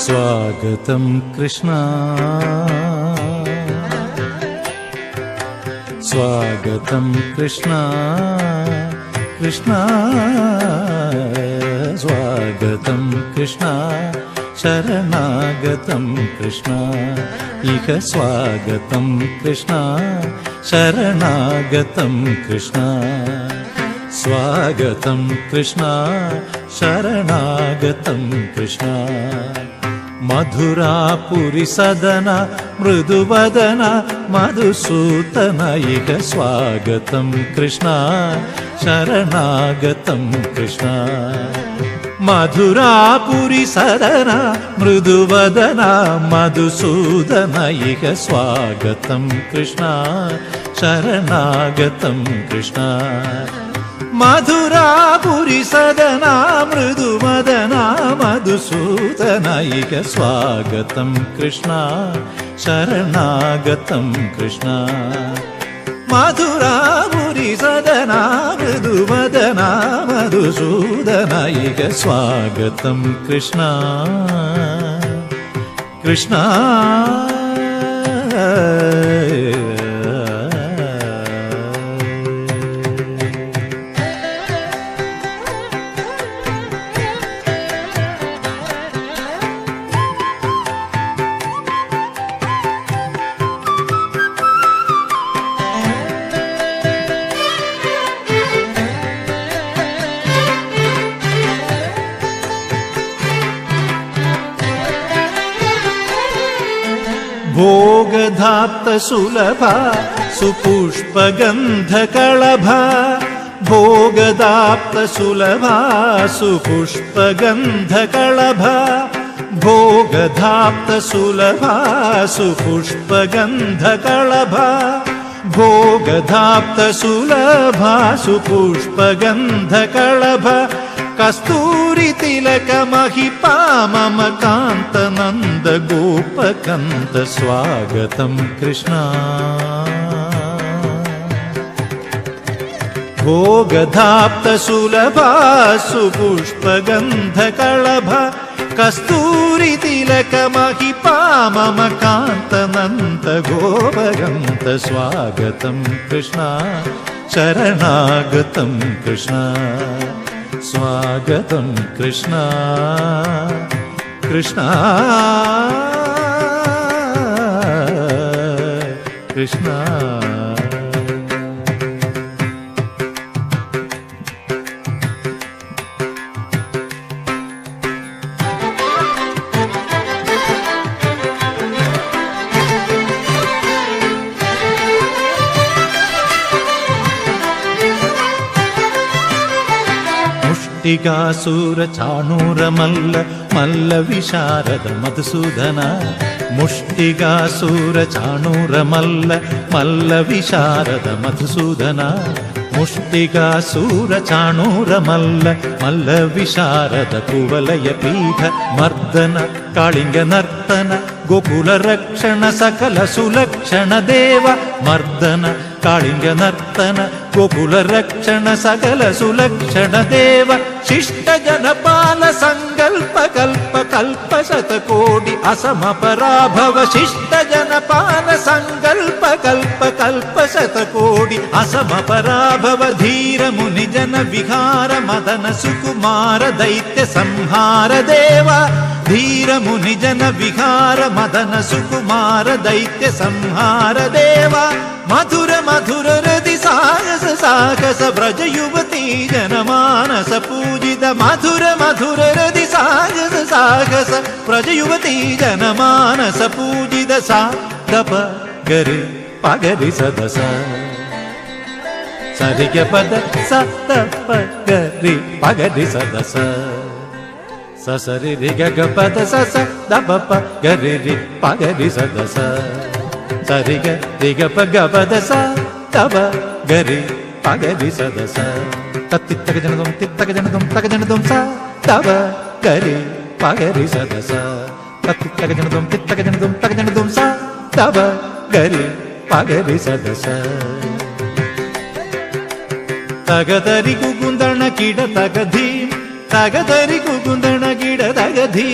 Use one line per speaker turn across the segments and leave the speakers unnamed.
स्वागतं कृष्ण स्वागतं कृष्ण कृष्ण स्वागतं कृष्ण शरणागतं कृष्ण इह स्वागतं कृष्ण शरणागतं कृष्ण स्वागतं कृष्ण शरणागतं कृष्ण मधुरापुरी सदन मृदुवदन मधुसूदन इह स्वागतं कृष्ण शरणागतं कृष्ण मधुरापुरी सदन मृदुवदन मधुसूदन इह स्वागतं कृष्ण शरणागतं कृष्ण मधुरापुरी सदन मृदुवदन मधुसूदन इह स्वागतं कृष्ण शरणागतं कृष्ण मधुरापुरी सदन मृदुवदन मधुसूदन इह स्वागतं कृष्ण कृष्ण भोगधाप्त सुलभ सुपुष्पगन्धकळभ भोगधाप्त सुलभ सुपुष्पगन्धकळभ भोगधाप्त सुलभ सुपुष्पगन्धकळभ भोगधाप्त सुलभ सुपुष्पगन्धकळभ कस्तूरी तिलक महिपा मम कांत नंद गोपकंद स्वागतं कृष्ण भोगधाप्त सुलभ सुपुष्पगन्धकळभ कस्तूरी तिलक महिपा मम कांत नंद गोपकंद स्वागतं कृष्ण शरणागतं कृष्ण स्वागतं कृष्ण कृष्ण कृष्ण मुष्टिकासुर चाणूर मल्ल मल्ल विशारद मधुसूदन मुष्टिकासुर चाणूर मल्ल मल्ल विशारद मधुसूदन मुष्टिकासुर चाणूर मल्ल मल्ल विशारद कुवलय पीठ मर्दन कालिंग नर्तन गोकुल रक्षण सकल सुलक्षण देव मर्दन कालिंग नर्तन गोकुल रक्षण सकल सुलक्षण देव शिष्ट जनपाल संकल्प कल्प कल्प शतकोटि असम पराभव शिष्ट जनपाल संकल्प कल्प कल्प शतकोटि असम पराभव धीर मुनि जन विहार मदन सुकुमार दैत्य संहार देव धीर मुनि जन विहार मदन सुकुमार दैत्य संहार देव मधुर मधुर हृदि साहस साहस ब्रज युवती जनमानस पूजित मधुर मधुर हृदि साहस साहस ब्रज युवती जनमानस पूजित सा दप गरि पगरि सदस सरिग पद स दप गरि पगरि सदस ससरि रि ग पद स दप प गरि रि पगरि सदस सरि ग रि ग प ग पद स दप गरि पगरि सदस तत्तित्तक जनदुम तित्तक जनदुम तक जनदुम स दप गरि पगरि सदस तत्तित्तक जनदुम तित्तक जनदुम तक जनदुम स दप गरि पगरि सदस तगदरि कुकुंदण किड तगधी तगदरि कुकुंदण किड तगधी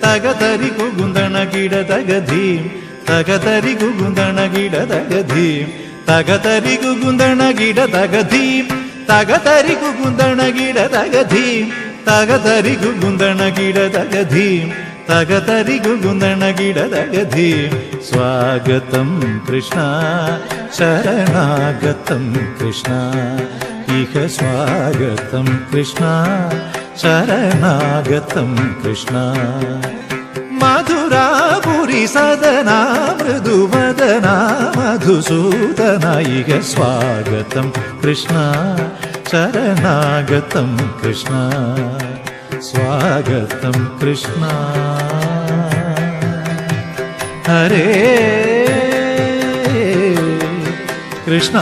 തകതരി കുകുന്ദണ കിട തകധീം തകതരി കുകുന്ദണ കിട തകധീം തകതരി കുകുന്ദണ കിട തകധീം തകതരി കുകുന്ദണ കിട തകധീം തകതരി കുകുന്ദണ കിട തകധീം തകതരി കുകുന്ദണ കിട തകധീം സ്വാഗതം കൃഷ്ണ ശരണാഗതം കൃഷ്ണ ഇഹ സ്വാഗതം കൃഷ്ണ ശരണാഗതം കൃഷ്ണ മധുരാപുരി സദനാ മൃദുവദനാ മധുസൂദന ഇഹ സ്വാഗതം കൃഷ്ണ ശരണാഗതം കൃഷ്ണ സ്വാഗതം കൃഷ്ണ ഹരേ കൃഷ്ണ